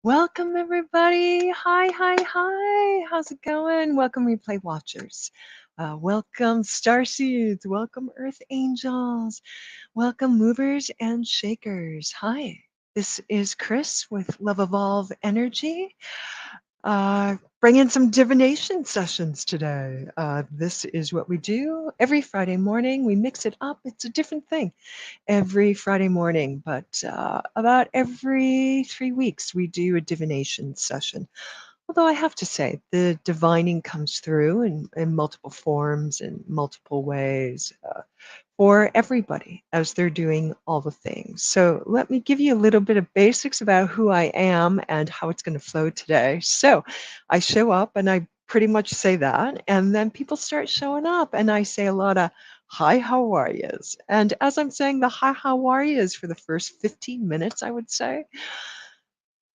Welcome, everybody. Hi, hi, hi. How's it going? Welcome, replay watchers. Welcome, starseeds. Welcome, earth angels. Welcome, movers and shakers. Hi, this is Chris with Love Evolve Energy. Bringing some divination sessions today. This is what we do every Friday morning. We mix it up. It's a different thing every Friday morning, but about every 3 weeks we do a divination session. Although I have to say, the divining comes through in multiple forms, in multiple ways, for everybody as they're doing all the things. So let me give you a little bit of basics about who I am and how it's going to flow today. So I show up and I pretty much say that, and then people start showing up and I say a lot of hi, how are yous? And as I'm saying the hi, how are yous for the first 15 minutes, I would say,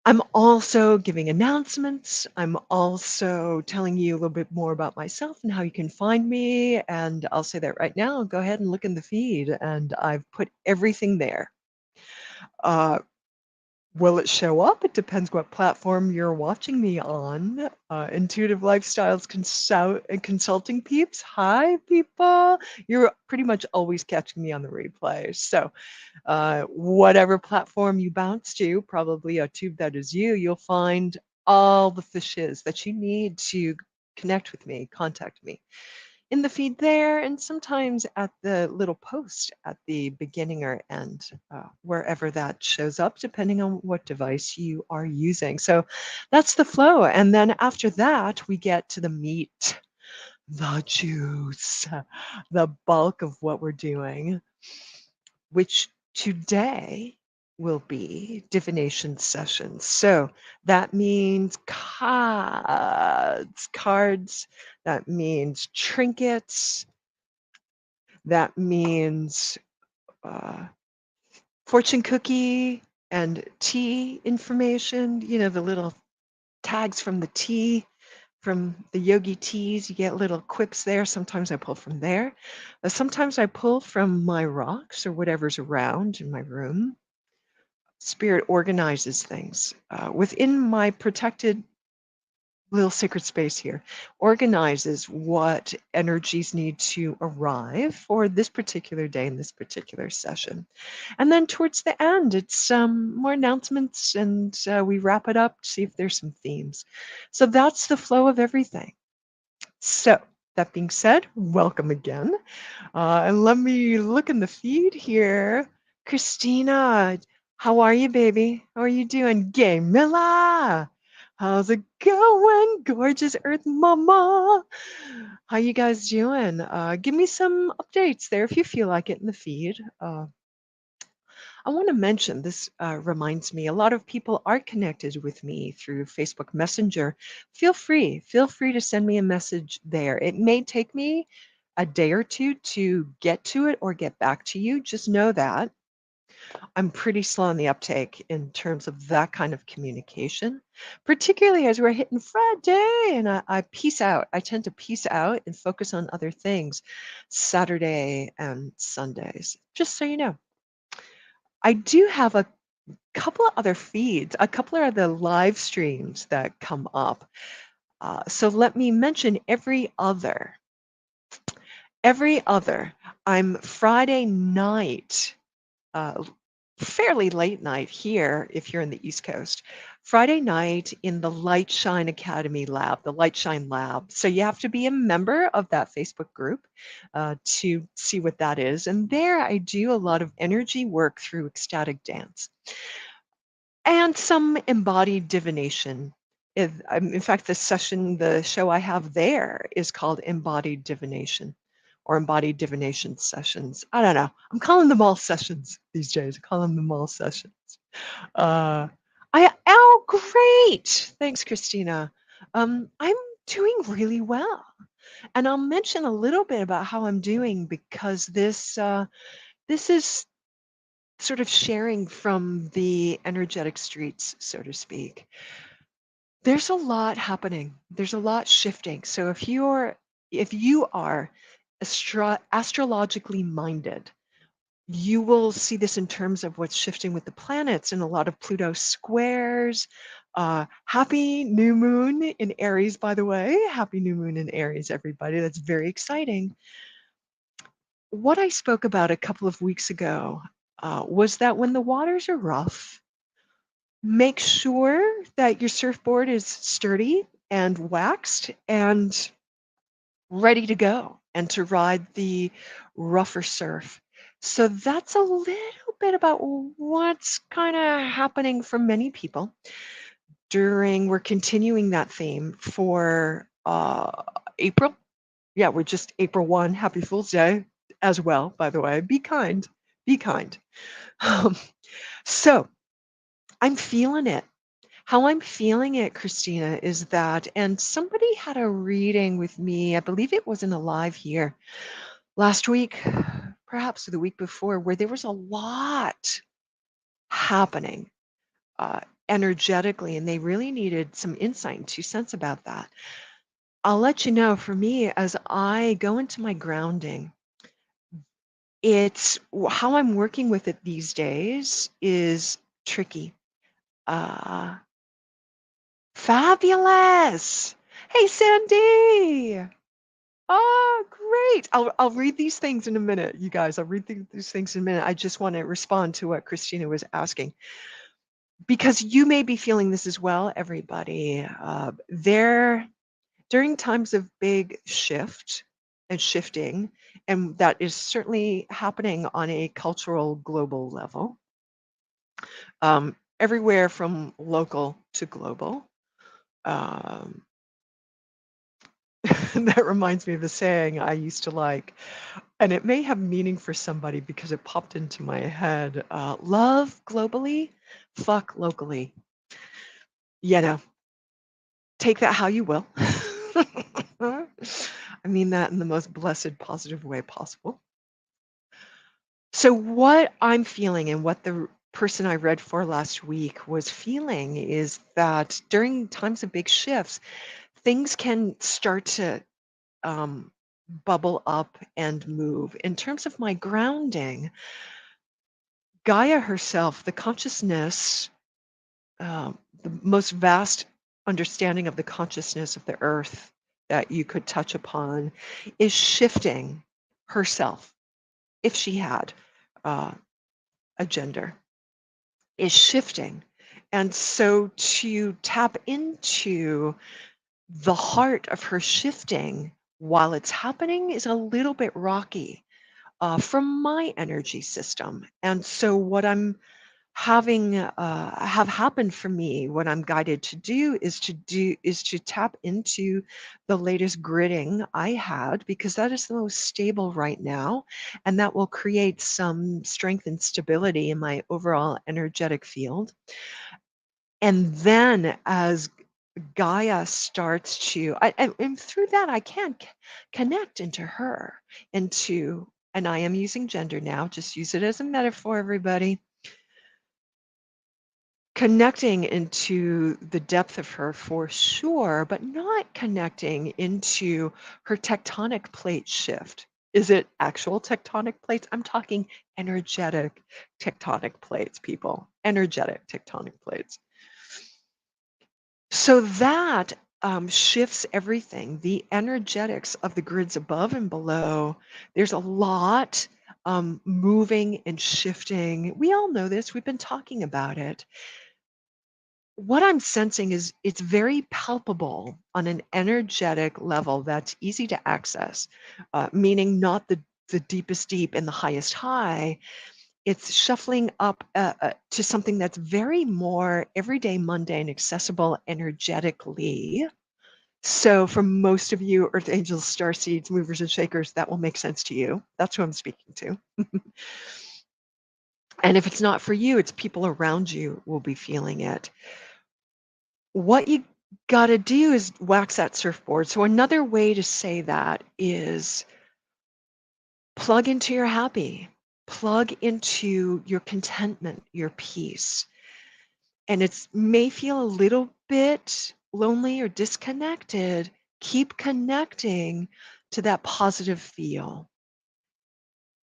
I'm also giving announcements. I'm also telling you a little bit more about myself and how you can find me. And I'll say that right now. Go ahead and look in the feed, and I've put everything there. Uh, Will it show up? It depends what platform you're watching me on. Intuitive Lifestyles Consulting peeps. Hi, people. You're pretty much always catching me on the replay. So whatever platform you bounce to, probably a tube that is you, you'll find all the fishes that you need to connect with me, contact me in the feed there, and sometimes at the little post at the beginning or end, wherever that shows up, depending on what device you are using. So that's the flow. And then after that, we get to the meat the juice, the bulk of what we're doing, which today will be divination sessions. So that means cards, that means trinkets, that means uh, fortune cookie and tea information, the little tags from the tea, from the yogi teas. You get little quips there. Sometimes I pull from there. Sometimes I pull from my rocks or whatever's around in my room. Spirit organizes things within my protected little sacred space here, organizes what energies need to arrive for this particular day in this particular session. And then towards the end, it's more announcements, and we wrap it up, see if there's some themes. So that's the flow of everything. So that being said, welcome again. And let me look in the feed here. Christina, how are you, baby? How are you doing? Gay Milla, how's it going? Gorgeous Earth Mama. How you guys doing? Give me some updates there if you feel like it in the feed. I want to mention this reminds me a lot of people are connected with me through Facebook Messenger. Feel free to send me a message there. It may take me a day or two to get to it or get back to you. Just know that I'm pretty slow on the uptake in terms of that kind of communication, particularly as we're hitting Friday and I peace out. I tend to peace out and focus on other things Saturday and Sundays, just so you know. I do have a couple of other feeds, a couple of the live streams that come up. So let me mention every other. Every other. I'm Friday night, fairly late night here if you're in the East Coast. Friday night in the Light Shine Academy lab, the Light Shine lab. So you have to be a member of that Facebook group to see what that is. And there I do a lot of energy work through ecstatic dance. And some embodied divination. In fact, the show I have there is called Embodied Divination or Embodied Divination Sessions. I don't know. I'm calling them all sessions these days. I call them all sessions. Uh, oh, great. Thanks, Christina. I'm doing really well. And I'll mention a little bit about how I'm doing because this is sort of sharing from the energetic streets, so to speak. There's a lot happening. There's a lot shifting. So if you are astrologically minded, you will see this in terms of what's shifting with the planets and a lot of Pluto squares. Happy new moon in Aries, by the way. Happy new moon in Aries, everybody. That's very exciting. What I spoke about a couple of weeks ago was that when the waters are rough, make sure that your surfboard is sturdy and waxed and ready to go and to ride the rougher surf. So that's a little bit about what's kind of happening for many people we're continuing that theme for April. Yeah, we're just April 1. Happy Fool's Day as well, by the way. Be kind. Be kind. So I'm feeling it. How I'm feeling it, Christina, is that, and somebody had a reading with me, I believe it was in a live here last week, perhaps the week before, where there was a lot happening energetically, and they really needed some insight and 2 cents about that. I'll let you know, for me, as I go into my grounding, it's how I'm working with it these days is tricky. Fabulous. Hey, Sandy. Oh, great. I'll read these things in a minute, you guys. I'll read these things in a minute. I just want to respond to what Christina was asking. Because you may be feeling this as well, everybody. During times of big shift and shifting, and that is certainly happening on a cultural global level, everywhere from local to global. Um, That reminds me of a saying I used to like, and it may have meaning for somebody because it popped into my head. Love globally, fuck locally. You know, take that how you will. I mean that in the most blessed, positive way possible. So, what I'm feeling and what the person I read for last week was feeling is that during times of big shifts, things can start to um, bubble up and move. In terms of my grounding, Gaia herself, the consciousness, the most vast understanding of the consciousness of the earth that you could touch upon, is shifting herself, if she had uh, a gender, is shifting. And so to tap into the heart of her shifting while it's happening is a little bit rocky from my energy system. And so what I'm having have happened for me, what I'm guided to do is to tap into the latest gridding I had, because that is the most stable right now, and that will create some strength and stability in my overall energetic field. And then as Gaia starts to, and through that, I can connect into her, into, and I am using gender now, just use it as a metaphor, everybody, connecting into the depth of her for sure, but not connecting into her tectonic plate shift. Is it actual tectonic plates? I'm talking energetic tectonic plates, people. Energetic tectonic plates. So that shifts everything, the energetics of the grids above and below. There's a lot moving and shifting. We all know this, we've been talking about it. What I'm sensing is it's very palpable on an energetic level that's easy to access, meaning not the deepest deep and the highest high. It's shuffling up to something that's very more everyday, mundane, accessible energetically. So, for most of you, Earth Angels, Star Seeds, Movers, and Shakers, that will make sense to you. That's who I'm speaking to. And if it's not for you, it's people around you will be feeling it. What you got to do is wax that surfboard. So, another way to say that is plug into your happy, plug into your contentment, your peace. And it may feel a little bit lonely or disconnected. Keep connecting to that positive feel.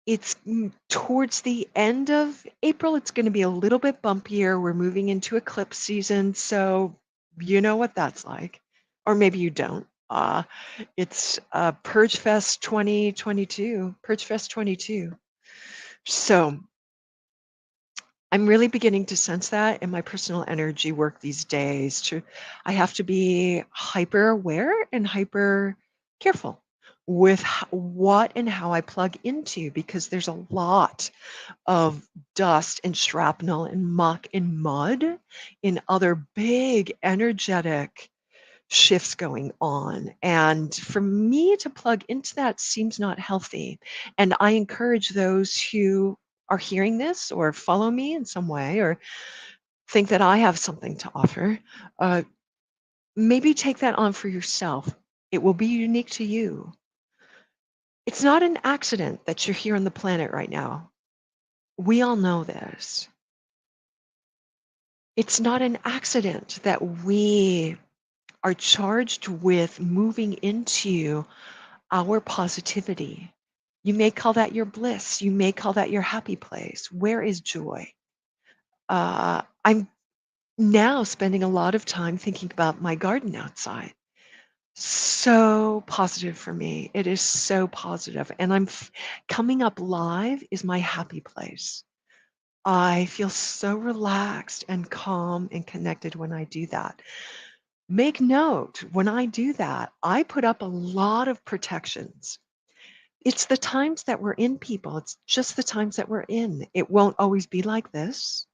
It's towards the end of April, it's going to be a little bit bumpier. We're moving into eclipse season, so you know what that's like. Or maybe you don't. It's Purge Fest 2022, Purge Fest 22. So I'm really beginning to sense that in my personal energy work these days. I have to be hyper aware and hyper careful with what and how I plug into, because there's a lot of dust and shrapnel and muck and mud in other big energetic shifts going on. And for me to plug into that seems not healthy. And I encourage those who are hearing this or follow me in some way or think that I have something to offer, uh, maybe take that on for yourself. It will be unique to you. It's not an accident that you're here on the planet right now. We all know this. It's not an accident that we are charged with moving into our positivity. You may call that your bliss. You may call that your happy place. Where is joy? I'm now spending a lot of time thinking about my garden outside. So positive for me. It is so positive. And coming up live is my happy place. I feel so relaxed and calm and connected when I do that. Make note, when I do that, I put up a lot of protections. It's the times that we're in, people. It's just the times that we're in. It won't always be like this,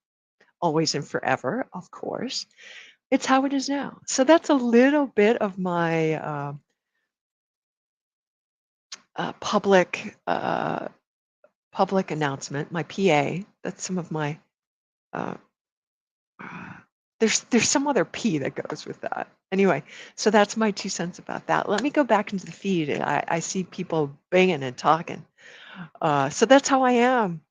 always and forever, of course. It's how it is now. So that's a little bit of my public announcement. My PA. That's some of my. Uh, uh, there's some other P that goes with that. Anyway, so that's my 2 cents about that. Let me go back into the feed, and I see people banging and talking. So that's how I am,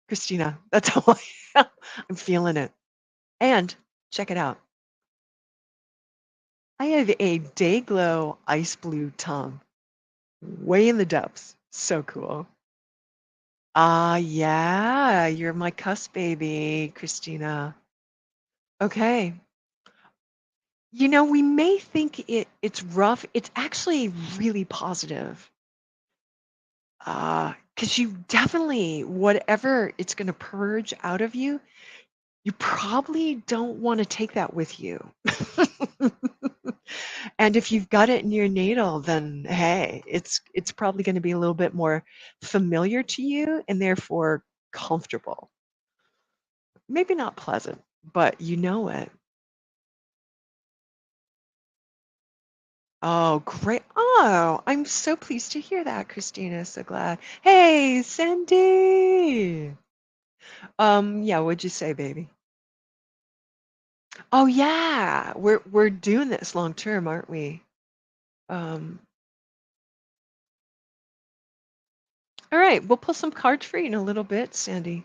Christina. That's how I am. I'm feeling it. And check it out. I have a day glow ice blue tongue way in the depths. So cool. Ah, yeah, you're my cuss baby, Christina. Okay. We may think it's rough. It's actually really positive. Because you definitely, whatever it's going to purge out of you, you probably don't want to take that with you. And if you've got it in your natal, then hey, it's probably going to be a little bit more familiar to you and therefore comfortable. Maybe not pleasant, but you know it. Oh, great. Oh, I'm so pleased to hear that, Christina. So glad. Hey, Cindy. Yeah, what'd you say, baby? Oh yeah, we're doing this long term, aren't we? Um, all right, we'll pull some cards for you in a little bit, Sandy.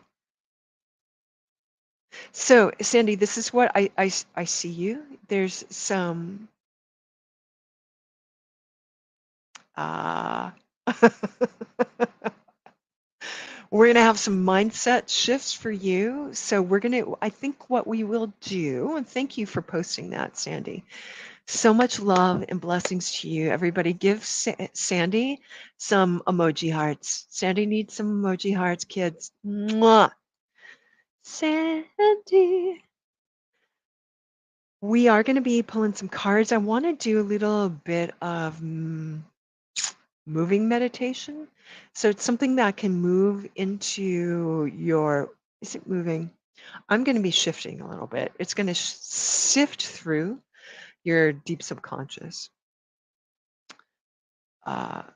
So, Sandy, this is what I see you. There's some uh we're going to have some mindset shifts for you. So I think what we will do, and thank you for posting that, Sandy. So much love and blessings to you. Everybody give Sandy some emoji hearts. Sandy needs some emoji hearts, kids. Mwah. Sandy. We are going to be pulling some cards. I want to do a little bit of moving meditation. So it's something that can move into is it moving? I'm going to be shifting a little bit. It's going to sift through your deep subconscious.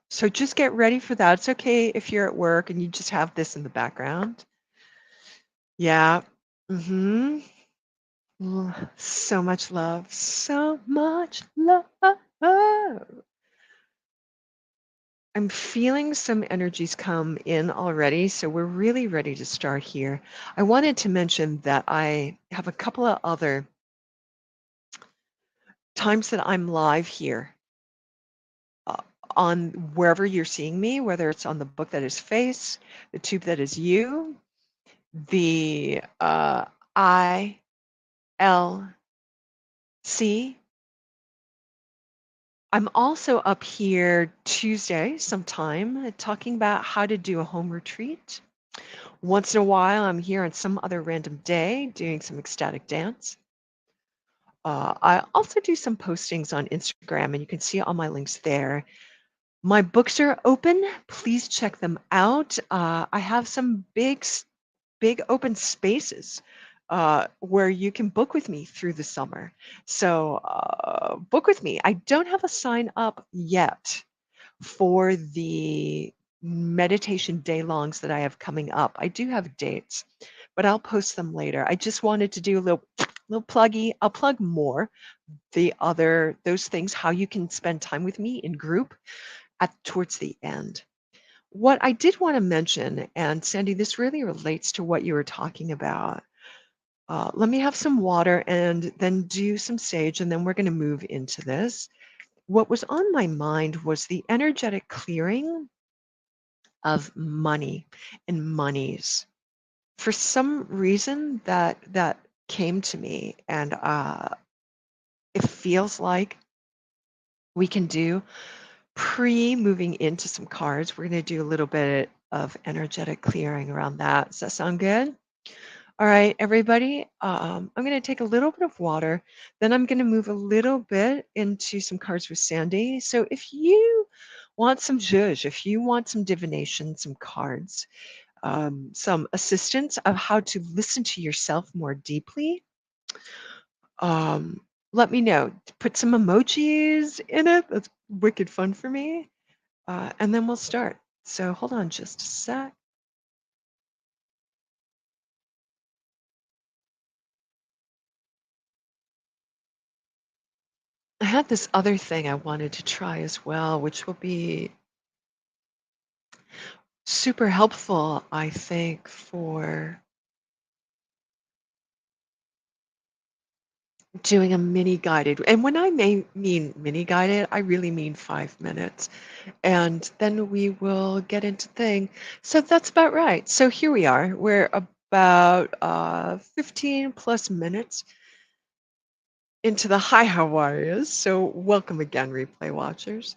So just get ready for that. It's okay if you're at work and you just have this in the background. Yeah. Mm-hmm. So much love. So much love. I'm feeling some energies come in already, so we're really ready to start here. I wanted to mention that I have a couple of other times that I'm live here uh, on wherever you're seeing me, whether it's on the book that is face, the tube that is you, the ILC. I'm also up here Tuesday sometime talking about how to do a home retreat. Once in a while, I'm here on some other random day doing some ecstatic dance. I also do some postings on Instagram, and you can see all my links there. My books are open. Please check them out. I have some big open spaces where you can book with me through the summer. So book with me. I don't have a sign up yet for the meditation day longs that I have coming up. I do have dates, but I'll post them later. I just wanted to do a little pluggy. I'll plug more those things, how you can spend time with me in group towards the end. What I did want to mention, and Sandy, this really relates to what you were talking about. Let me have some water and then do some sage, and then we're going to move into this. What was on my mind was the energetic clearing of money and monies. For some reason, that came to me, and it feels like we can do moving into some cards. We're going to do a little bit of energetic clearing around that. Does that sound good? All right, everybody. I'm going to take a little bit of water. Then I'm going to move a little bit into some cards with Sandy. So if you want some zhuzh, if you want some divination, some cards, some assistance of how to listen to yourself more deeply, um, let me know. Put some emojis in it. That's wicked fun for me. And then we'll start. So hold on just a sec. I had this other thing I wanted to try as well, which will be super helpful, I think, for doing a mini guided. And when I mean mini guided, I really mean 5 minutes. And then we will get into thing. So that's about right. So here we are. We're about 15 plus minutes into the high Hawaiias. So welcome again, replay watchers.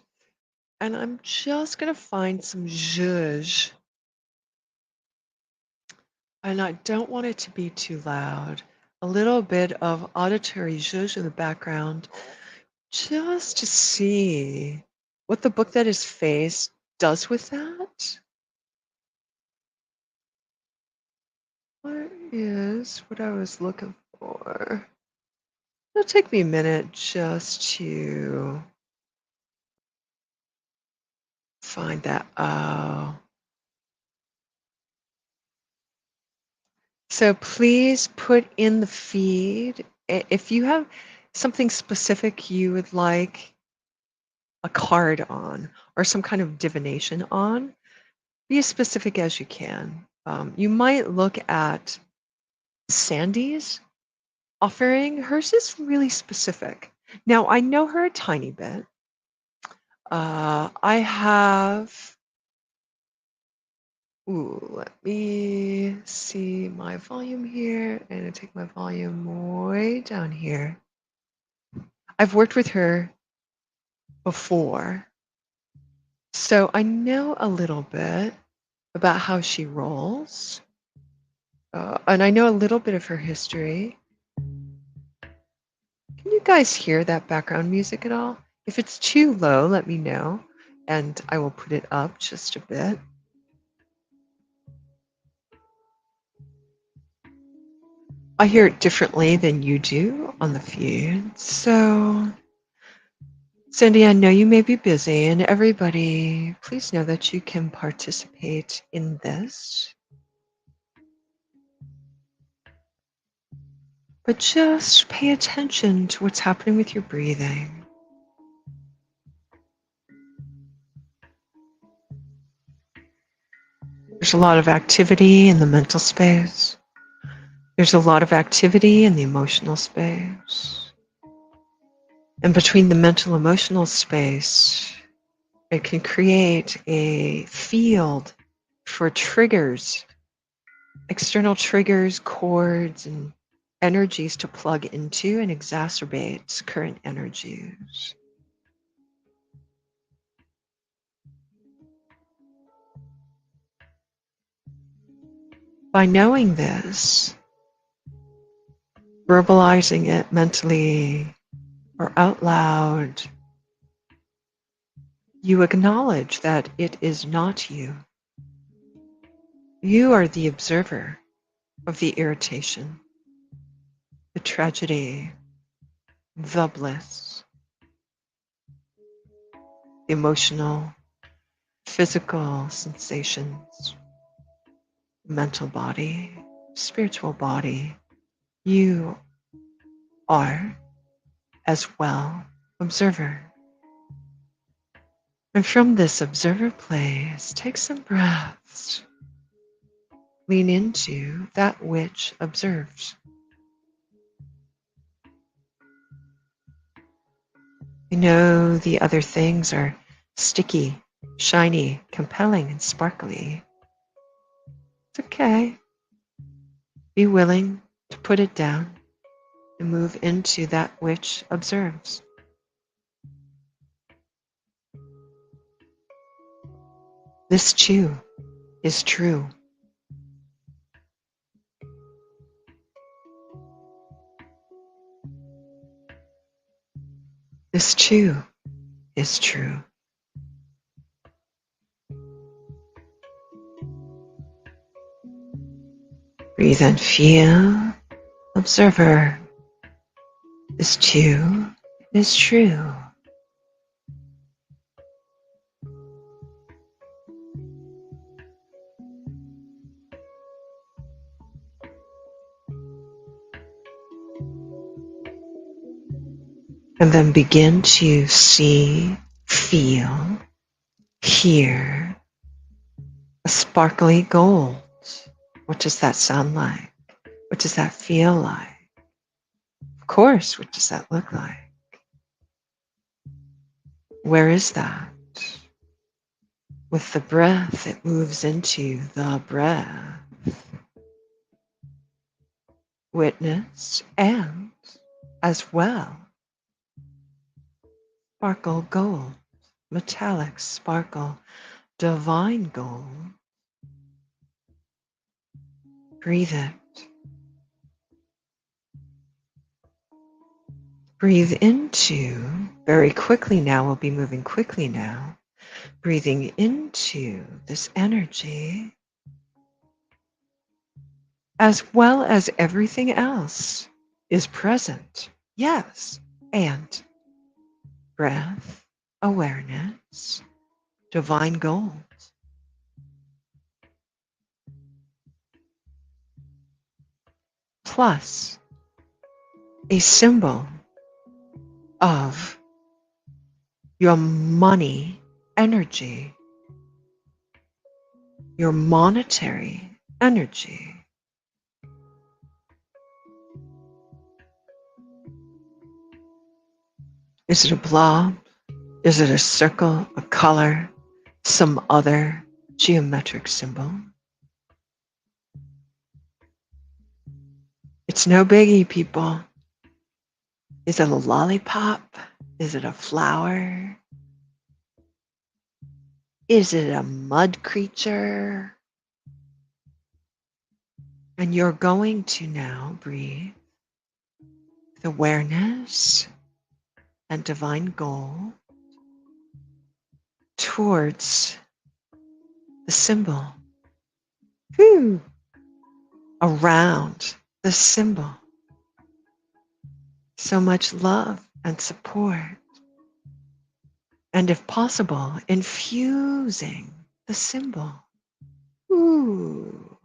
And I'm just going to find some zhuzh. And I don't want it to be too loud. A little bit of auditory zhuzh in the background, just to see what the book that is faced does with that. What is what I was looking for? It'll take me a minute just to find that. Oh. So please put in the feed if you have something specific you would like a card on or some kind of divination on, be as specific as you can. You might look at Sandy's offering. Hers is really specific. Now, I know her a tiny bit. I have, let me see my volume here, and I take my volume way down here. I've worked with her before, so I know a little bit about how she rolls, and I know a little bit of her history. Can you guys hear that background music at all? If it's too low, let me know, and I will put it up just a bit. I hear it differently than you do on the feed. So, Cindy, I know you may be busy, and everybody, please know that you can participate in this. But just pay attention to what's happening with your breathing. There's a lot of activity in the mental space. There's a lot of activity in the emotional space. And between the mental emotional space, it can create a field for triggers, external triggers, cords, and energies to plug into and exacerbate current energies. By knowing this, verbalizing it mentally or out loud, you acknowledge that it is not you. You are the observer of the irritation, the tragedy, the bliss, the emotional, physical sensations, mental body, spiritual body. You are as well observer. And from this observer place, take some breaths. Lean into that which observes. You know the other things are sticky, shiny, compelling, and sparkly. It's okay. Be willing to put it down and move into that which observes. This too is true. This too is true. Breathe and feel, observer. This too is true. And then begin to see, feel, hear a sparkly gold. What does that sound like? What does that feel like? Of course, what does that look like? Where is that? With the breath, it moves into the breath. Witness and, as well, sparkle gold, metallic sparkle, divine gold. Breathe it. Breathe into, very quickly now, we'll be moving quickly now, breathing into this energy, as well as everything else is present. Yes. And breath, awareness, divine gold. Plus a symbol of your money energy, your monetary energy. Is it a blob? Is it a circle, a color, some other geometric symbol? It's no biggie, people. Is it a lollipop? Is it a flower? Is it a mud creature? And you're going to now breathe with awareness and divine goal towards the symbol. Whew. Around the symbol. So much love and support. And if possible, infusing the symbol. Ooh.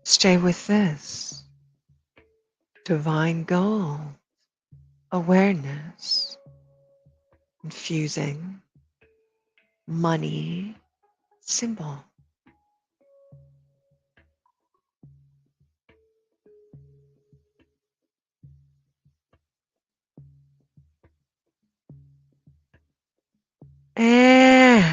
Stay with this. Divine goal. Awareness. Infusing money symbol. And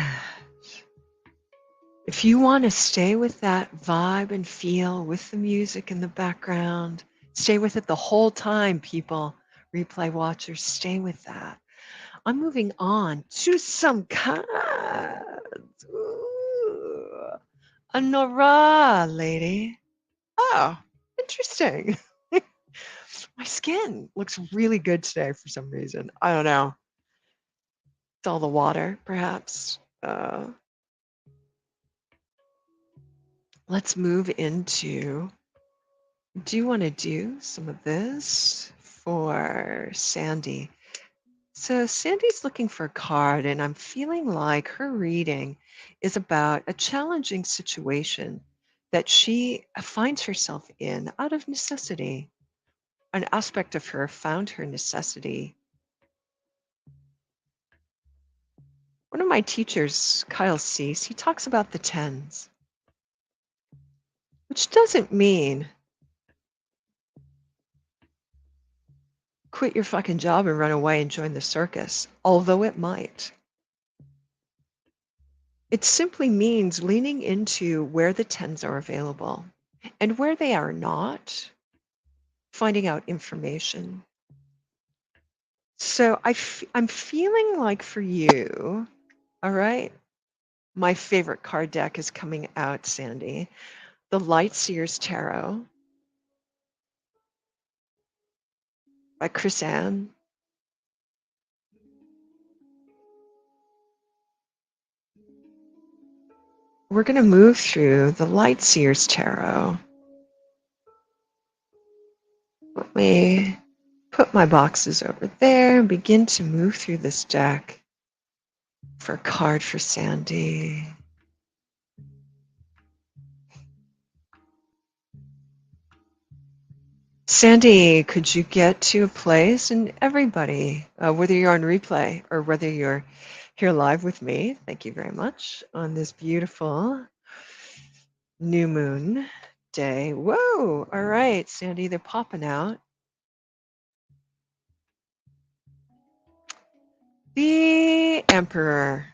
if you want to stay with that vibe and feel with the music in the background, stay with it the whole time, people. Replay watchers, stay with that. I'm moving on to some cards. Ooh, a Nora lady. Oh, interesting. My skin looks really good today for some reason. I don't know. It's all the water, perhaps. Let's move into, do you want to do some of this for Sandy? So Sandy's looking for a card, and I'm feeling like her reading is about a challenging situation that she finds herself in out of necessity. An aspect of her found her necessity. One of my teachers, Kyle Cease, he talks about the tens, which doesn't mean quit your fucking job and run away and join the circus, although it might. It simply means leaning into where the tens are available, and where they are not, finding out information. So I'm feeling like for you, all right, my favorite card deck is coming out, Sandy. The Light Seers Tarot by Chrisanne. We're going to move through the Light Seers Tarot. Let me Put my boxes over there and begin to move through this deck for a card for Sandy. Sandy, could you get to a place, and everybody, whether you're on replay or whether you're here live with me, thank you very much, on this beautiful new moon day. Whoa, all right, Sandy, they're popping out. The Emperor.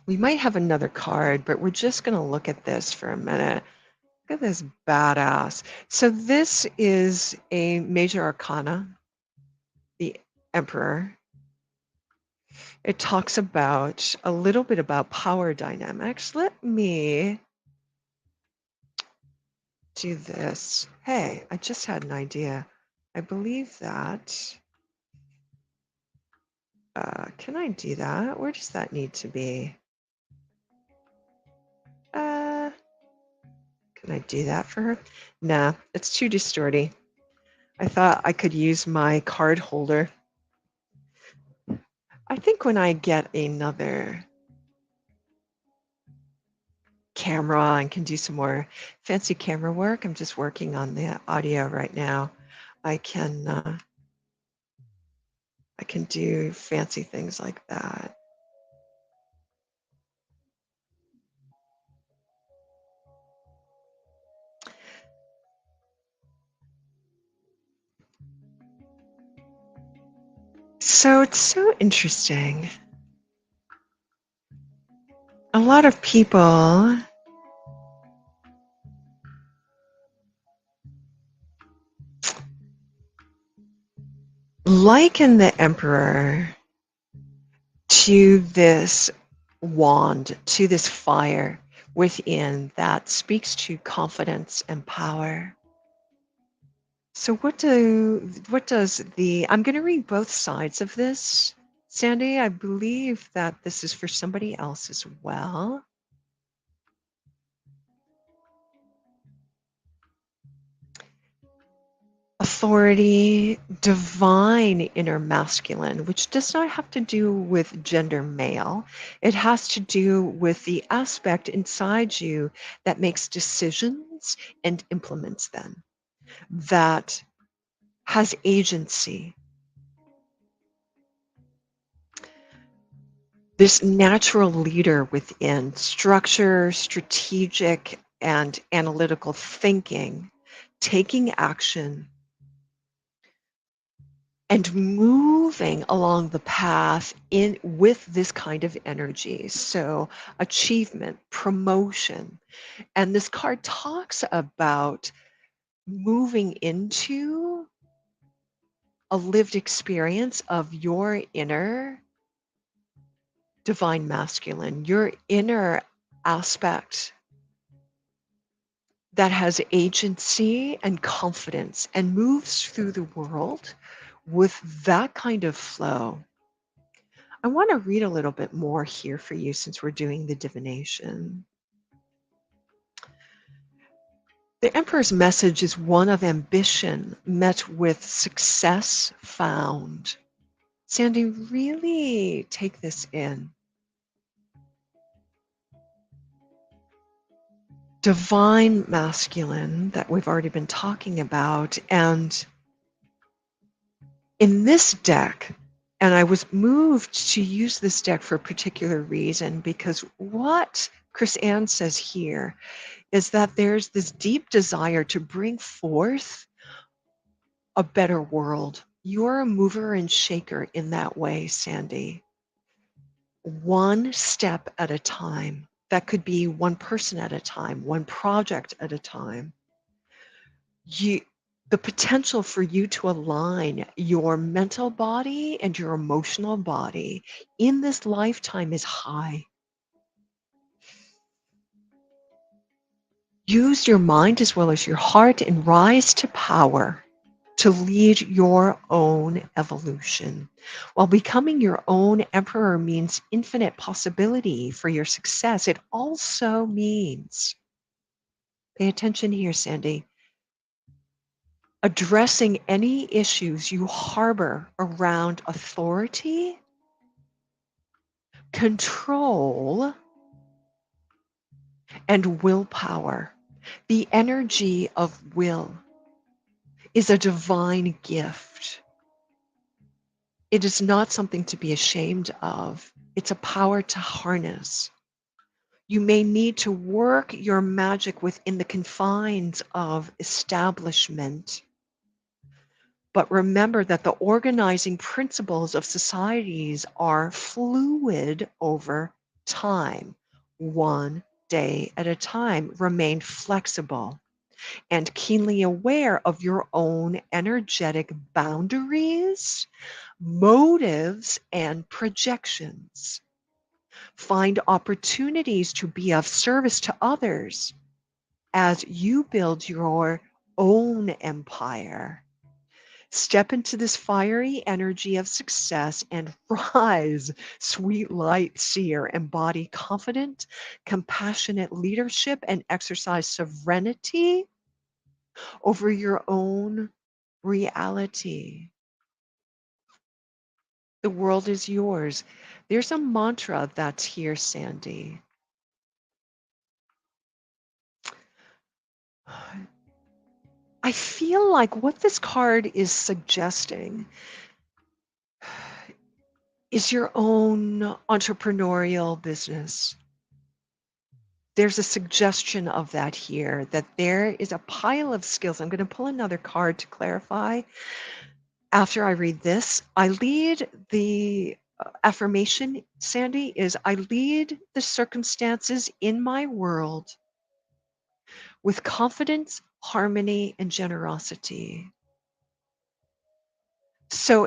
We might have another card, but we're just going to look at this for a minute. Look at this badass. So this is a major arcana, the Emperor. It talks about a little bit about power dynamics. Let me do this. Hey, I just had an idea. I believe that. Can I do that? Where does that need to be? Can I do that for her? Nah, it's too distorty. I thought I could use my card holder. I think when I get another camera and can do some more fancy camera work, I'm just working on the audio right now. I can do fancy things like that. So it's so interesting. A lot of people liken the Emperor to this wand, to this fire within that speaks to confidence and power. So what does the, I'm going to read both sides of this, Sandy. I believe that this is for somebody else as well. Authority, divine inner masculine, which does not have to do with gender male. It has to do with the aspect inside you that makes decisions and implements them, that has agency. This natural leader within structure, strategic, and analytical thinking, taking action and moving along the path in with this kind of energy. So achievement, promotion. And this card talks about moving into a lived experience of your inner divine masculine, your inner aspect that has agency and confidence and moves through the world with that kind of flow. I want to read a little bit more here for you since we're doing the divination. The Emperor's message is one of ambition met with success found. Sandy, really take this in. Divine masculine that we've already been talking about, and in this deck, and I was moved to use this deck for a particular reason, because what Chris Ann says here is that there's this deep desire to bring forth a better world. You're a mover and shaker in that way, Sandy. One step at a time. That could be one person at a time, one project at a time. The potential for you to align your mental body and your emotional body in this lifetime is high. Use your mind as well as your heart and rise to power to lead your own evolution. While becoming your own emperor means infinite possibility for your success, it also means, pay attention here, Sandy, addressing any issues you harbor around authority, control, and willpower. The energy of will is a divine gift. It is not something to be ashamed of. It's a power to harness. You may need to work your magic within the confines of establishment, but remember that the organizing principles of societies are fluid over time, one day at a time. Remain flexible and keenly aware of your own energetic boundaries, motives, and projections. Find opportunities to be of service to others as you build your own empire. Step into this fiery energy of success and rise, sweet light seer. Embody confident, compassionate leadership and exercise sovereignty over your own reality. The world is yours. There's a mantra that's here, Sandy. I feel like what this card is suggesting is your own entrepreneurial business. There's a suggestion of that here, that there is a pile of skills. I'm going to pull another card to clarify. After I read this, I lead the affirmation, Sandy, is I lead the circumstances in my world with confidence, harmony, and generosity. So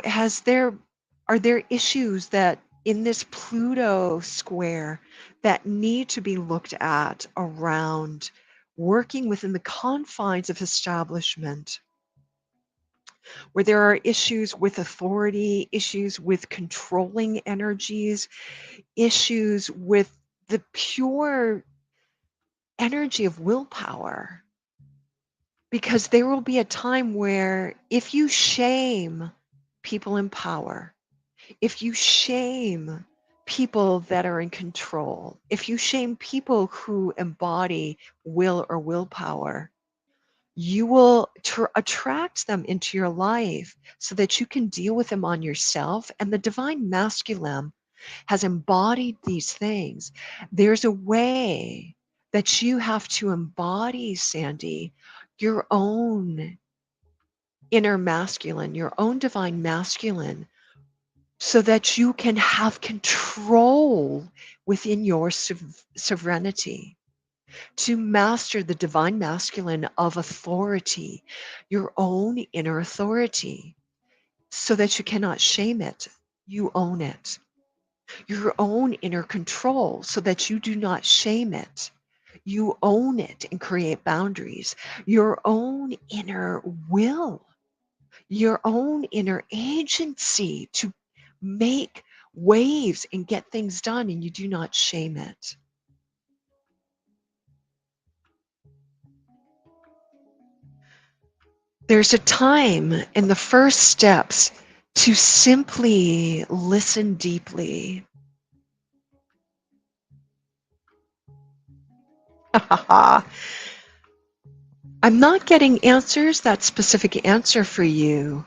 are there issues that in this Pluto square that need to be looked at around working within the confines of establishment, where there are issues with authority, issues with controlling energies, issues with the pure energy of willpower? Because there will be a time where if you shame people in power, if you shame people that are in control, if you shame people who embody will or willpower, you will attract them into your life so that you can deal with them on yourself. And the divine masculine has embodied these things. There's a way that you have to embody, Sandy, your own inner masculine, your own divine masculine, so that you can have control within your sovereignty, to master the divine masculine of authority, your own inner authority, so that you cannot shame it. You own it. Your own inner control, so that you do not shame it. You own it and create boundaries. Your own inner will, your own inner agency to make waves and get things done, and you do not shame it. There's a time in the first steps to simply listen deeply. I'm not getting answers, that specific answer for you,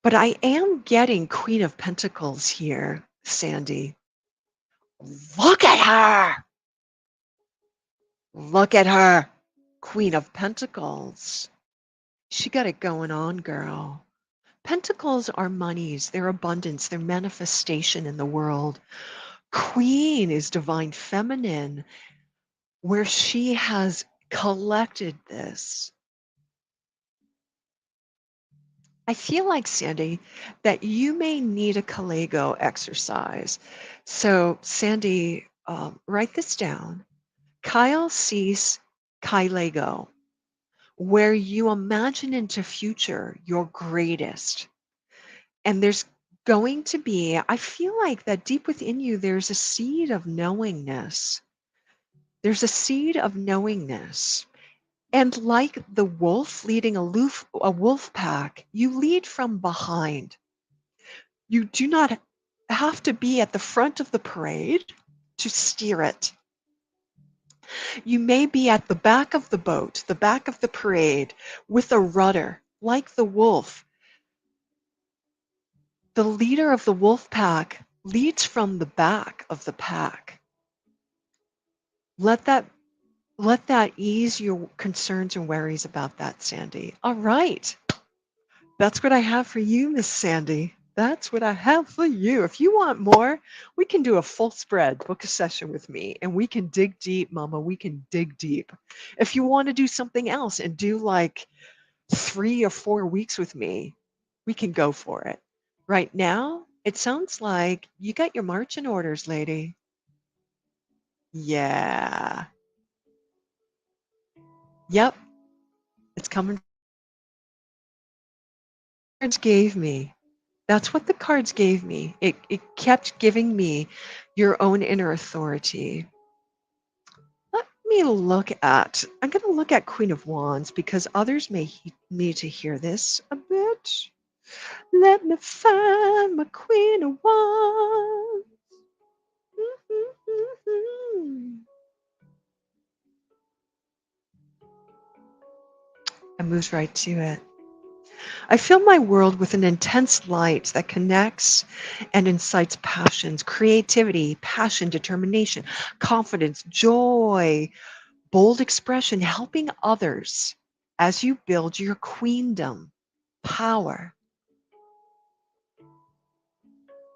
but I am getting Queen of Pentacles here, Sandy. Look at her! Look at her! Queen of Pentacles. She got it going on, girl. Pentacles are monies, their abundance, their manifestation in the world. Queen is divine feminine, where she has collected this. I feel like, Sandy, that you may need a Kalego exercise. So, Sandy, write this down. Kyle sees Kalego, where you imagine into future your greatest. And there's going to be, I feel like that deep within you, there's a seed of knowingness. There's a seed of knowingness. And like the wolf leading a wolf pack, you lead from behind. You do not have to be at the front of the parade to steer it. You may be at the back of the boat, the back of the parade, with a rudder, like the wolf. The leader of the wolf pack leads from the back of the pack. Let that ease your concerns and worries about that, Sandy. All right. That's what I have for you, Miss Sandy. That's what I have for you. If you want more, we can do a full spread, book a session with me, and we can dig deep, Mama. We can dig deep. If you want to do something else and do like 3 or 4 weeks with me, we can go for it. Right now, it sounds like you got your marching orders, lady. Yeah. Yep. It's coming. Cards gave me. That's what the cards gave me. It kept giving me your own inner authority. Let me look at, I'm going to look at Queen of Wands because others may need to hear this a bit. Let me find my Queen of Wands. I moves right to it. I fill my world with an intense light that connects and incites passions, creativity, passion, determination, confidence, joy, bold expression, helping others as you build your queendom, power.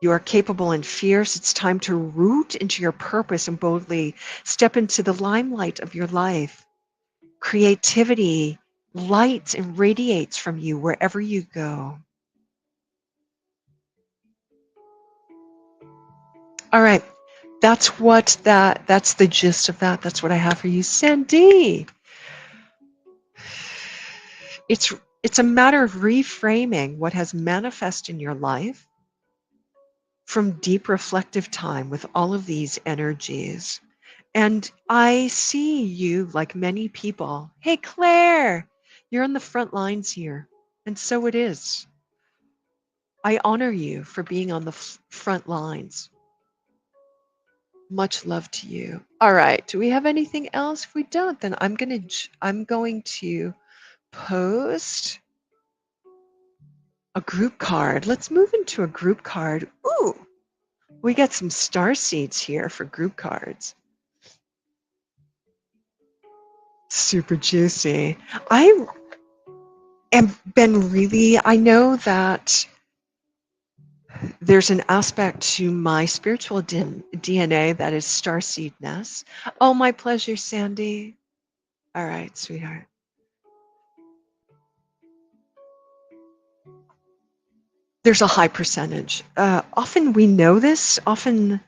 You are capable and fierce. It's time to root into your purpose and boldly step into the limelight of your life. Creativity lights and radiates from you wherever you go. All right. That's the gist of that. That's what I have for you. Sandy. It's a matter of reframing what has manifested in your life from deep reflective time with all of these energies. And I see you like many people. Hey, Claire, you're on the front lines here. And so it is. I honor you for being on the front lines. Much love to you. All right. Do we have anything else? If we don't, then I'm going to post a group card. Let's move into a group card. Ooh, we got some star seeds here for group cards. Super juicy. I I know that there's an aspect to my spiritual DNA that is starseedness. Oh, my pleasure, Sandy. All right, sweetheart. There's a high percentage. Often we know this. Often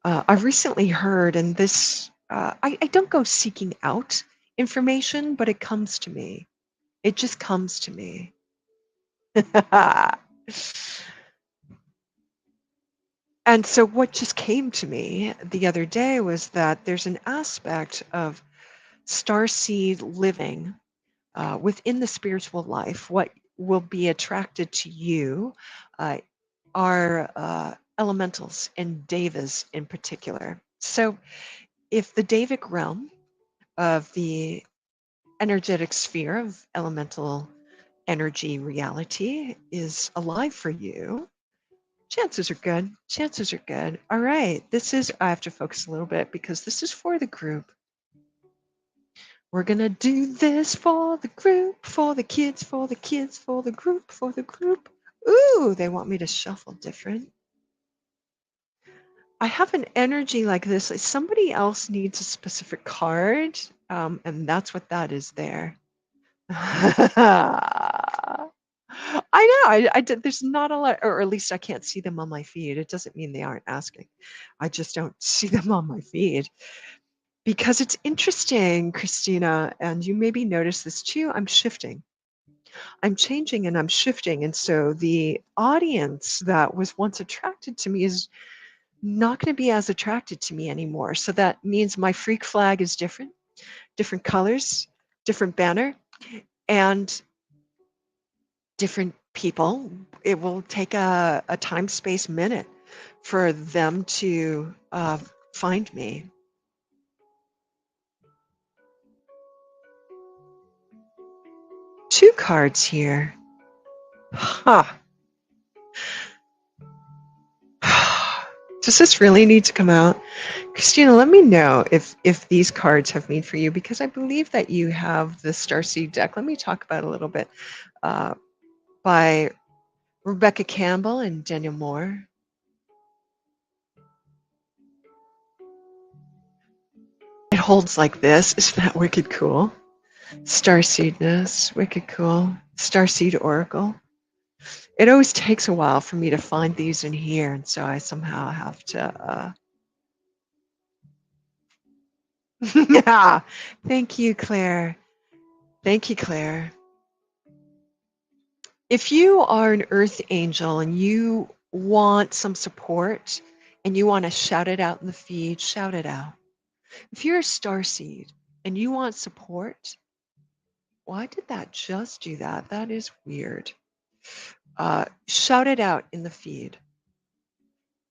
I've recently heard, and this, I don't go seeking out information, but it comes to me. It just comes to me. And so what just came to me the other day was that there's an aspect of starseed living within the spiritual life. What will be attracted to you are elementals and devas in particular. So if the Devic realm of the energetic sphere of elemental energy reality is alive for you, chances are good. Chances are good. All right. I have to focus a little bit because this is for the group. We're going to do this for the group, for the kids, for the kids, for the group, for the group. Ooh, they want me to shuffle different. I have an energy like this. Like somebody else needs a specific card, and that's what that is there. I know. I did. There's not a lot, or at least I can't see them on my feed. It doesn't mean they aren't asking. I just don't see them on my feed because it's interesting, Christina. And you maybe notice this too. I'm shifting. I'm changing and I'm shifting. And so the audience that was once attracted to me is not going to be as attracted to me anymore. So that means my freak flag is different colors. different banner, and different people. It will take a time space minute for them to find me. Two cards here. Huh. Does this really need to come out? Christina, let me know if these cards have meaning for you, because I believe that you have the Starseed deck. Let me talk about it a little bit. By Rebecca Campbell and Daniel Moore. It holds like this. Isn't that wicked cool? Starseedness, wicked cool. Starseed Oracle. It always takes a while for me to find these in here, and so I somehow have to. Yeah. Thank you, Claire. Thank you, Claire. If you are an earth angel and you want some support and you want to shout it out in the feed, shout it out. If you're a starseed and you want support, why did that just do that? That is weird. Shout it out in the feed.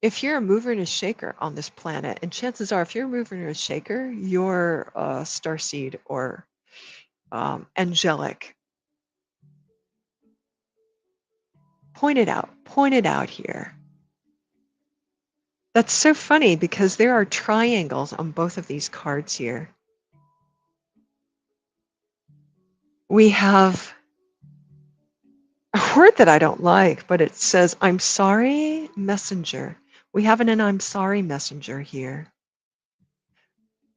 If you're a mover and a shaker on this planet, and chances are, if you're a mover and a shaker, you're a starseed or angelic. Point it out. Point it out here. That's so funny because there are triangles on both of these cards here. We have a word that I don't like, but it says, I'm sorry, messenger. We have an I'm sorry messenger here.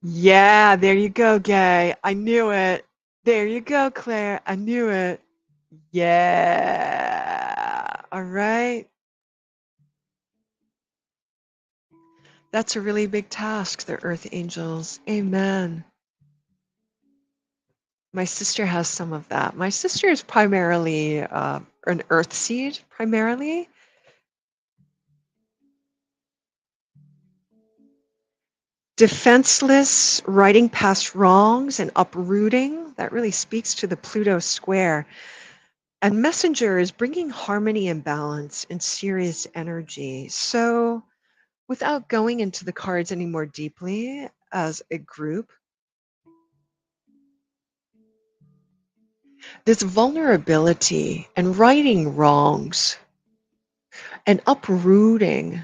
Yeah, there you go, Gay. I knew it. There you go, Claire. I knew it. Yeah. All right. That's a really big task, the Earth Angels. Amen. My sister has some of that. My sister is primarily an earth seed, primarily. Defenseless, riding past wrongs and uprooting. That really speaks to the Pluto square. And Messenger is bringing harmony and balance and serious energy. So without going into the cards any more deeply as a group, this vulnerability and righting wrongs and uprooting,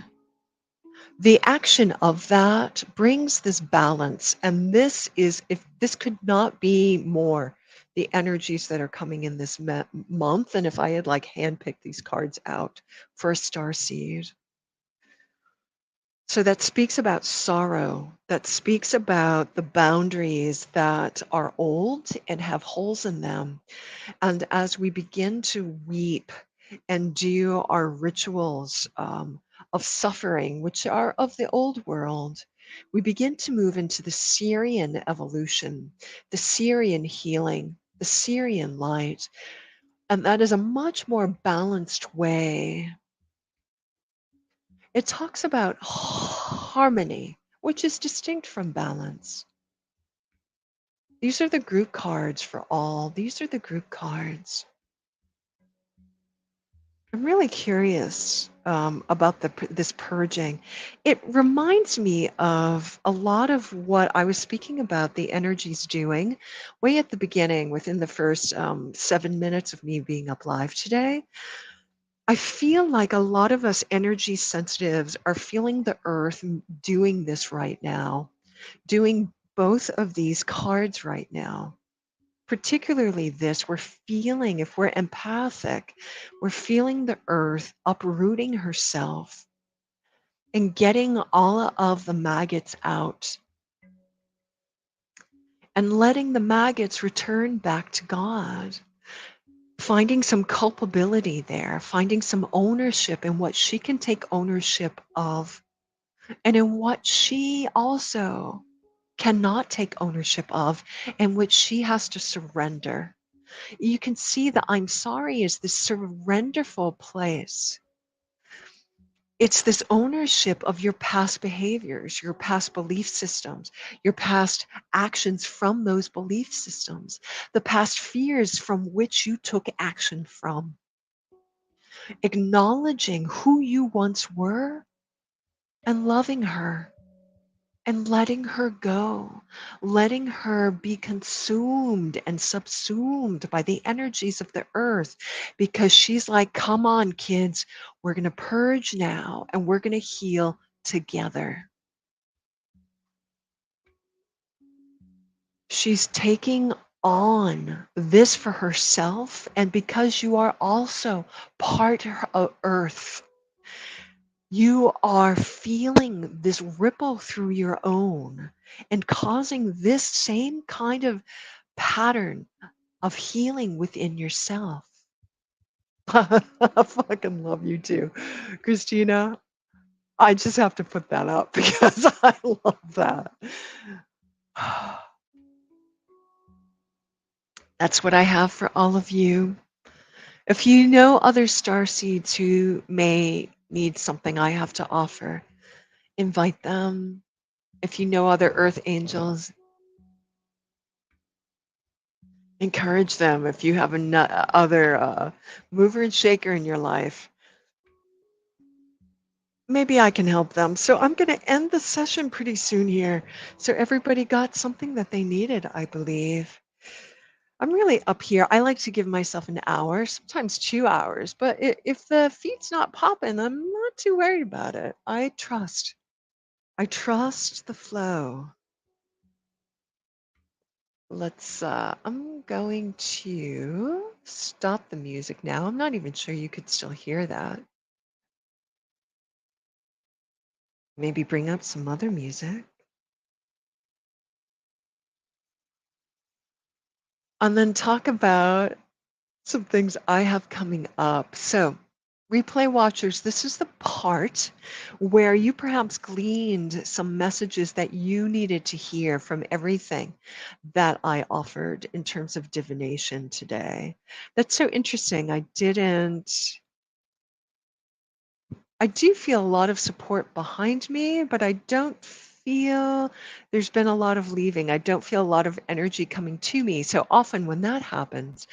the action of that brings this balance. And this is, if this could not be more, the energies that are coming in this month. And if I had like handpicked these cards out for a star seed. So that speaks about sorrow, that speaks about the boundaries that are old and have holes in them. And as we begin to weep and do our rituals of suffering, which are of the old world, we begin to move into the Syrian evolution, the Syrian healing, the Syrian light. And that is a much more balanced way. It talks about harmony, which is distinct from balance. These are the group cards for all. These are the group cards. I'm really curious about this purging. It reminds me of a lot of what I was speaking about the energies doing way at the beginning, within the first 7 minutes of me being up live today. I feel like a lot of us energy sensitives are feeling the earth doing this right now, doing both of these cards right now. Particularly this, we're feeling, if we're empathic, we're feeling the earth uprooting herself and getting all of the maggots out and letting the maggots return back to God. Finding some culpability there, finding some ownership in what she can take ownership of, and in what she also cannot take ownership of, and which she has to surrender. You can see that I'm sorry is this surrenderful place. It's this ownership of your past behaviors, your past belief systems, your past actions from those belief systems, the past fears from which you took action from. Acknowledging who you once were and loving her and letting her go, letting her be consumed and subsumed by the energies of the earth, because she's like, come on, kids, we're going to purge now and we're going to heal together. She's taking on this for herself, and because you are also part of earth, you are feeling this ripple through your own and causing this same kind of pattern of healing within yourself. I fucking love you too, Christina. I just have to put that up because I love that. That's what I have for all of you. If you know other starseeds who may need something I have to offer, invite them. If you know other earth angels, encourage them. If you have other mover and shaker in your life, maybe I can help them. So I'm going to end the session pretty soon here. So everybody got something that they needed, I believe. I'm really up here. I like to give myself an hour, sometimes 2 hours, but if the feed's not popping, I'm not too worried about it. I trust. I trust the flow. I'm going to stop the music now. I'm not even sure you could still hear that. Maybe bring up some other music. And then talk about some things I have coming up. So, replay watchers, this is the part where you perhaps gleaned some messages that you needed to hear from everything that I offered in terms of divination today. That's so interesting. I do feel a lot of support behind me, but I don't feel there's been a lot of leaving. I don't feel a lot of energy coming to me. So often when that happens,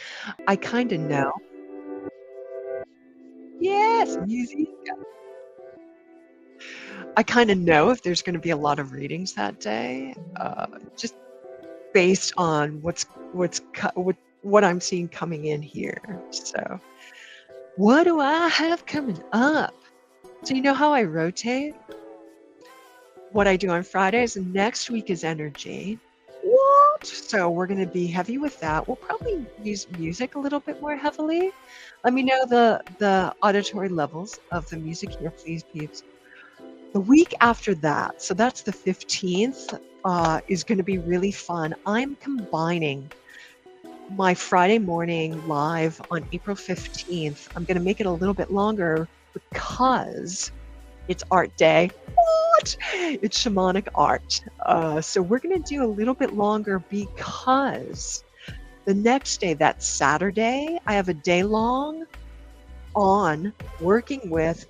I kind of know. Yes, music. I kind of know if there's going to be a lot of readings that day, just based on what I'm seeing coming in here. So, what do I have coming up? So you know how I rotate? What I do on Fridays, and next week is energy. What? So we're going to be heavy with that. We'll probably use music a little bit more heavily. Let me know the auditory levels of the music here, please, peeps. The week after that, so that's the 15th, is going to be really fun. I'm combining my Friday morning live on April 15th. I'm going to make it a little bit longer because it's art day. What? It's shamanic art. So we're going to do a little bit longer because the next day, that Saturday, I have a day long on working with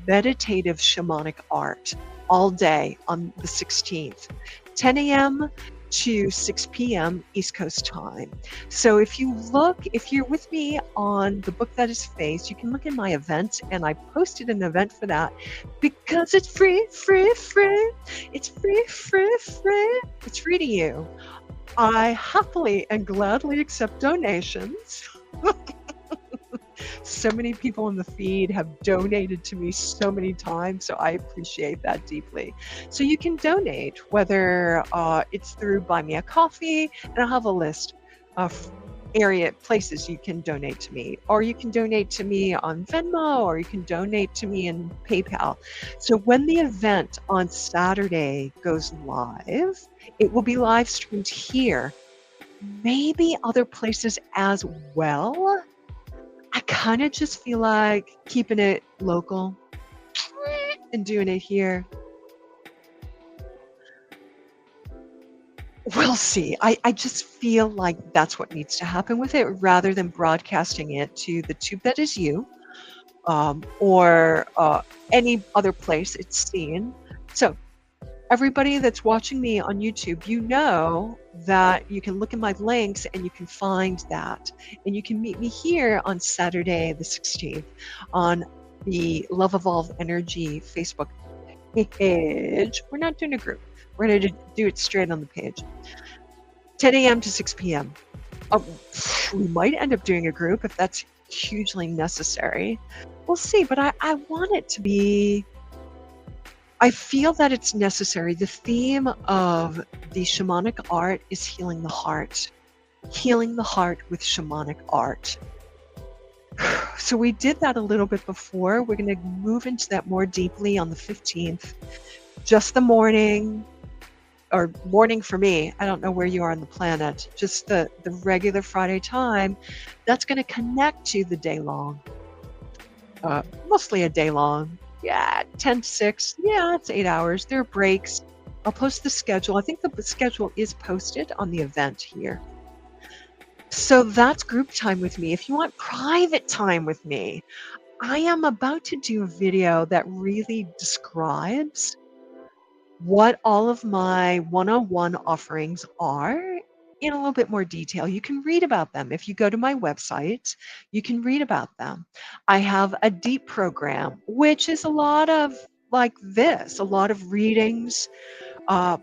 meditative shamanic art all day on the 16th, 10 a.m. to 6 p.m. East Coast time. So if you're with me on the Book That Is Face, you can look in my event, and I posted an event for that because it's free. It's free, free. It's free to you. I happily and gladly accept donations. So many people in the feed have donated to me so many times, so I appreciate that deeply. So you can donate, whether it's through Buy Me a Coffee, and I'll have a list of places you can donate to me, or you can donate to me on Venmo, or you can donate to me in PayPal. So when the event on Saturday goes live, it will be live streamed here, maybe other places as well. I kind of just feel like keeping it local and doing it here. We'll see. I just feel like that's what needs to happen with it, rather than broadcasting it to the tube that is you, or any other place it's seen. So everybody that's watching me on YouTube, you know that you can look at my links and you can find that. And you can meet me here on Saturday the 16th on the Love Evolve Energy Facebook page. We're not doing a group. We're going to do it straight on the page. 10 a.m. to 6 p.m. We might end up doing a group if that's hugely necessary. We'll see, but I want it to be, I feel that it's necessary. The theme of the shamanic art is healing the heart with shamanic art. So we did that a little bit before. We're going to move into that more deeply on the 15th. Just the morning, or morning for me. I don't know where you are on the planet. Just the regular Friday time. That's going to connect to the day long. Mostly a day long. Yeah, 10 to 6. Yeah, it's 8 hours. There are breaks. I'll post the schedule. I think the schedule is posted on the event here. So that's group time with me. If you want private time with me, I am about to do a video that really describes what all of my one-on-one offerings are in a little bit more detail. You can read about them. If you go to my website, you can read about them. I have a deep program, which is a lot of like this, a lot of readings, but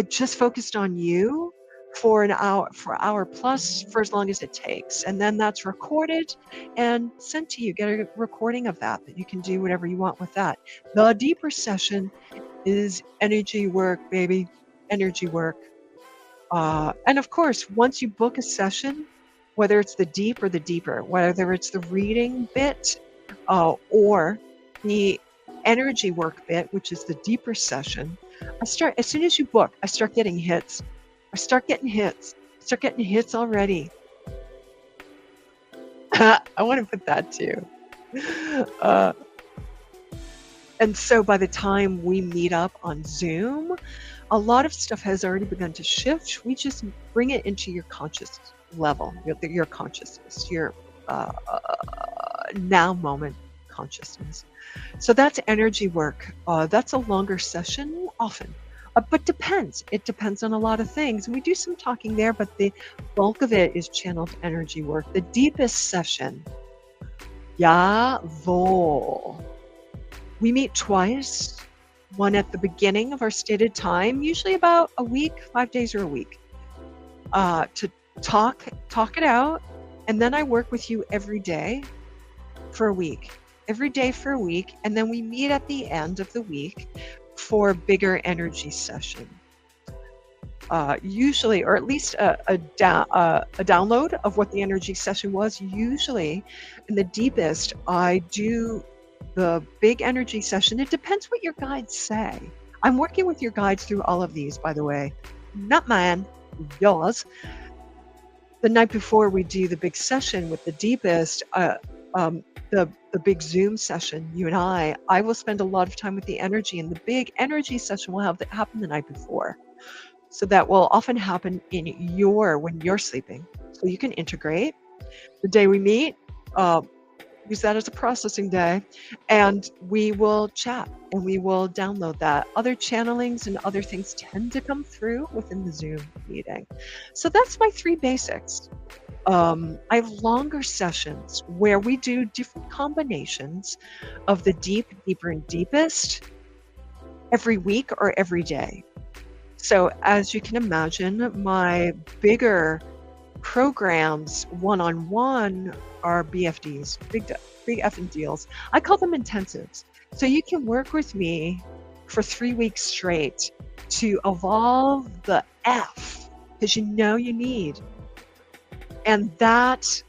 just focused on you for an hour plus, for as long as it takes. And then that's recorded and sent to you. Get a recording of that you can do whatever you want with that. The deeper session is energy work, baby, energy work. And of course, once you book a session, whether it's the deep or the deeper, whether it's the reading bit or the energy work bit, which is the deeper session, as soon as you book, I start getting hits. I start getting hits already. I want to put that too. And so by the time we meet up on Zoom, a lot of stuff has already begun to shift. We just bring it into your conscious level, your consciousness, your now moment consciousness. So that's energy work. That's a longer session often, but depends. It depends on a lot of things. And we do some talking there, but the bulk of it is channeled energy work. The deepest session, Jawohl. We meet twice, one at the beginning of our stated time, usually about a week, 5 days or a week, to talk it out. And then I work with you every day for a week, and then we meet at the end of the week for a bigger energy session. Usually, or at least a download of what the energy session was. Usually in the deepest, I do the big energy session. It depends what your guides say. I'm working with your guides through all of these, by the way. Not mine, yours. The night before we do the big session with the deepest, the big Zoom session, you and I will spend a lot of time with the energy, and the big energy session will have that happen the night before. So that will often happen when you're sleeping. So you can integrate. The day we meet, use that as a processing day, and we will chat and we will download that. Other channelings and other things tend to come through within the Zoom meeting. So that's my 3 basics. I have longer sessions where we do different combinations of the deep, deeper, and deepest every week or every day. So as you can imagine, my bigger programs one-on-one are BFDs, big effing deals. I call them intensives. So you can work with me for 3 weeks straight to evolve the F, because you know you need. And that,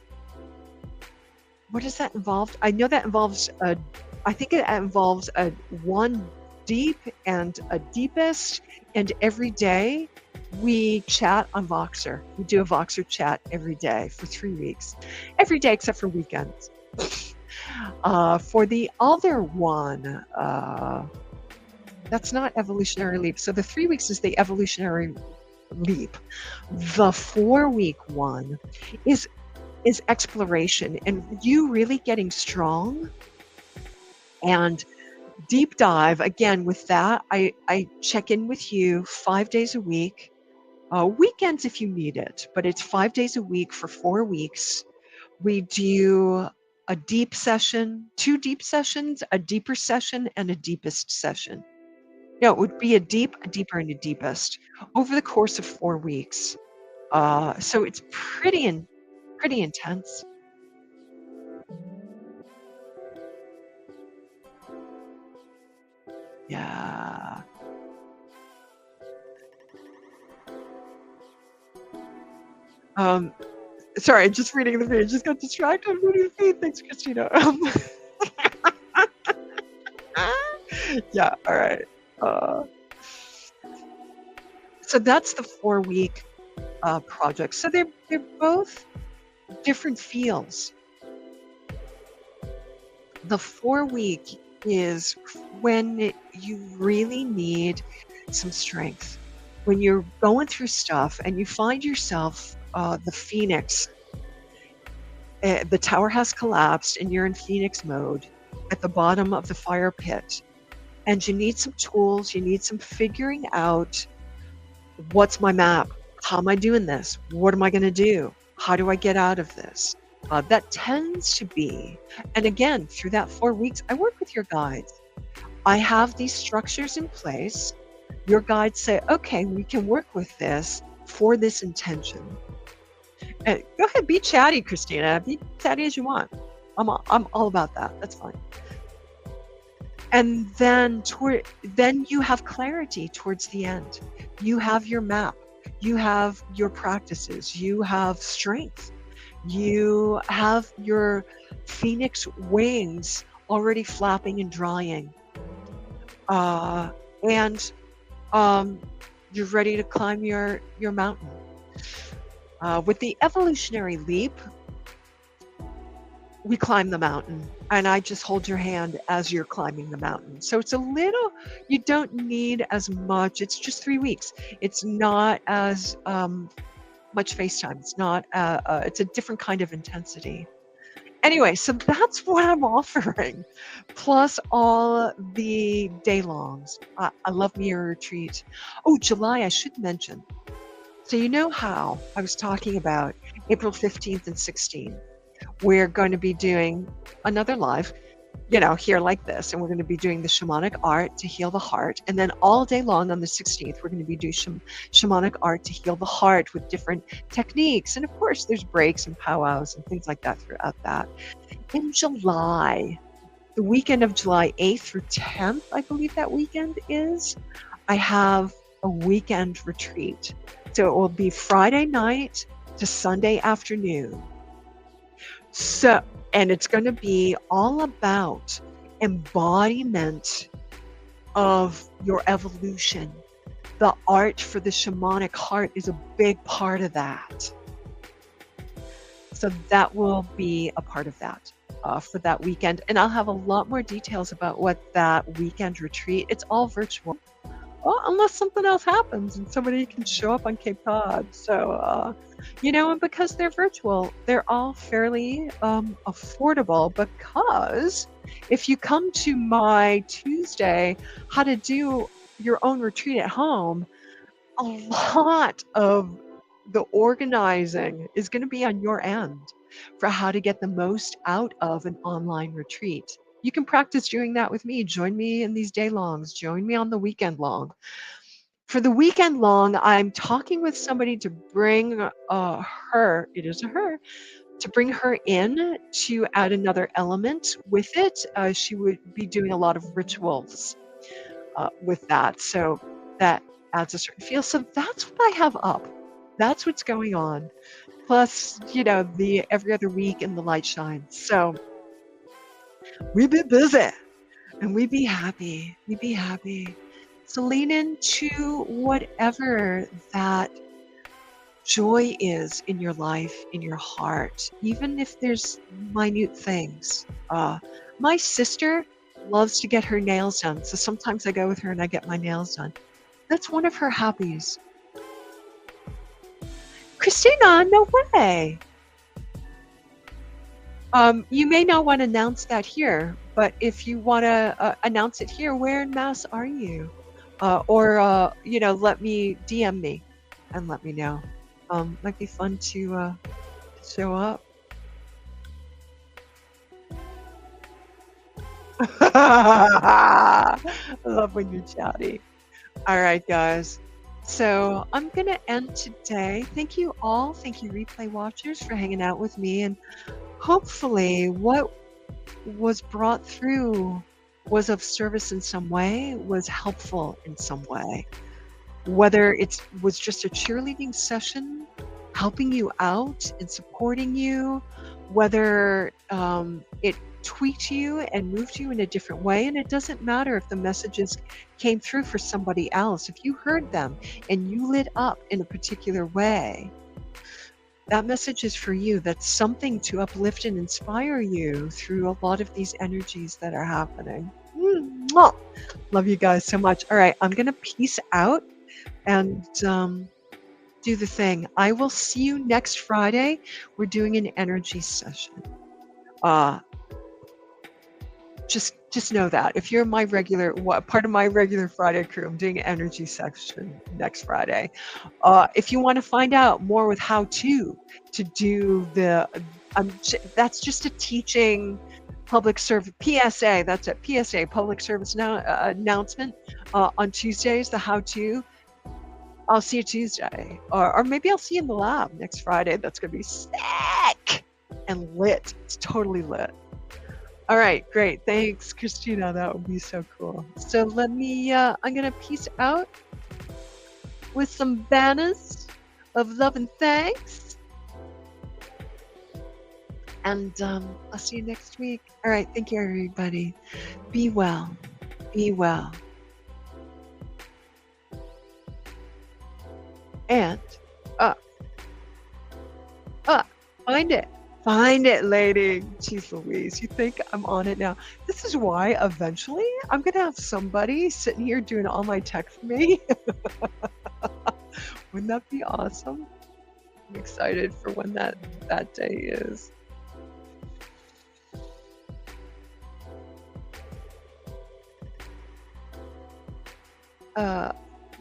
what does that involve? I know that involves I think it involves a one deep and a deepest, and every day we chat on Voxer. We do a Voxer chat every day for 3 weeks. Every day except for weekends. For the other one, that's not evolutionary leap. So the 3 weeks is the evolutionary leap. The 4-week one is exploration, and you really getting strong And deep dive, again, with that, I check in with you 5 days a week, weekends if you need it, but it's 5 days a week for 4 weeks. We do a deep session, 2 deep sessions, a deeper session, and a deepest session. No, it would be a deep, a deeper, and a deepest over the course of 4 weeks. So it's pretty intense. Yeah. Um, sorry, just reading the feed. Just got distracted reading the feed. Thanks, Christina. Yeah, all right. Uh, so that's the 4-week project. So they're both different feels. The 4-week is when you really need some strength. When you're going through stuff and you find yourself the phoenix, the tower has collapsed and you're in phoenix mode at the bottom of the fire pit. And you need some tools, you need some figuring out, what's my map? How am I doing this? What am I going to do? How do I get out of this? That tends to be, and again, through that 4 weeks, I work with your guides. I have these structures in place. Your guides say, okay, we can work with this for this intention. And go ahead, be chatty, Christina. Be chatty as you want. I'm all about that. That's fine. And then you have clarity towards the end. You have your map. You have your practices. You have strength. You have your phoenix wings already flapping and drying. And you're ready to climb your mountain. With the evolutionary leap, we climb the mountain, and I just hold your hand as you're climbing the mountain. So it's a little, you don't need as much. It's just 3 weeks. It's not as much FaceTime. It's not, it's a different kind of intensity. Anyway, so that's what I'm offering, plus all the day longs. I love me a retreat. Oh, July, I should mention. So you know how I was talking about April 15th and 16th. We're going to be doing another live, here like this, and we're going to be doing the shamanic art to heal the heart. And then all day long on the 16th, we're going to be doing shamanic art to heal the heart with different techniques. And of course, there's breaks and powwows and things like that throughout that. In July, the weekend of July 8th through 10th, I believe that weekend is, I have a weekend retreat. So it will be Friday night to Sunday afternoon. So, and it's going to be all about embodiment of your evolution. The art for the shamanic heart is a big part of that. So that will be a part of that for that weekend. And I'll have a lot more details about what that weekend retreat, it's all virtual. Well, unless something else happens and somebody can show up on Cape Cod. So, and because they're virtual, they're all fairly affordable, because if you come to my Tuesday, how to do your own retreat at home, a lot of the organizing is going to be on your end for how to get the most out of an online retreat. You can practice doing that with me. Join me in these day longs. Join me on the weekend long. For the weekend long, I'm talking with somebody to bring her, it is a her, to bring her in to add another element with it. She would be doing a lot of rituals with that. So that adds a certain feel. So that's what I have up. That's what's going on. Plus, the every other week in the light shines. So we be busy and we be happy. We be happy. So lean into whatever that joy is in your life, in your heart, even if there's minute things. My sister loves to get her nails done. So sometimes I go with her and I get my nails done. That's one of her hobbies. Christina, no way. You may not want to announce that here, But if you want to announce it here, where in Mass are you? Or you know, let me DM me and let me know. Might be fun to show up. I love when you're chatty. All right, guys. So I'm going to end today. Thank you all. Thank you, replay watchers, for hanging out with me. And hopefully, what was brought through was of service in some way, was helpful in some way. Whether it was just a cheerleading session, helping you out and supporting you, whether it tweaked you and moved you in a different way. And it doesn't matter if the messages came through for somebody else. If you heard them and you lit up in a particular way, that message is for you. That's something to uplift and inspire you through a lot of these energies that are happening. Mwah! Love you guys so much. All right, I'm going to peace out and do the thing. I will see you next Friday. We're doing an energy session. Just know that if you're my regular, part of my regular Friday crew, I'm doing an energy session next Friday. If you want to find out more with how to do the, that's just a teaching public service PSA. That's it. PSA, public service announcement on Tuesdays. The how to. I'll see you Tuesday, or maybe I'll see you in the lab next Friday. That's gonna be sick and lit. It's totally lit. All right, great. Thanks, Christina. That would be so cool. So let me, I'm going to peace out with some banners of love and thanks. And I'll see you next week. All right, thank you, everybody. Be well. Be well. And find it. Find it, lady. Jeez Louise, you think I'm on it now? This is why eventually I'm going to have somebody sitting here doing all my tech for me. Wouldn't that be awesome? I'm excited for when that day is.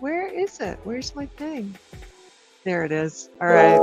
Where is it? Where's my thing? There it is. All right.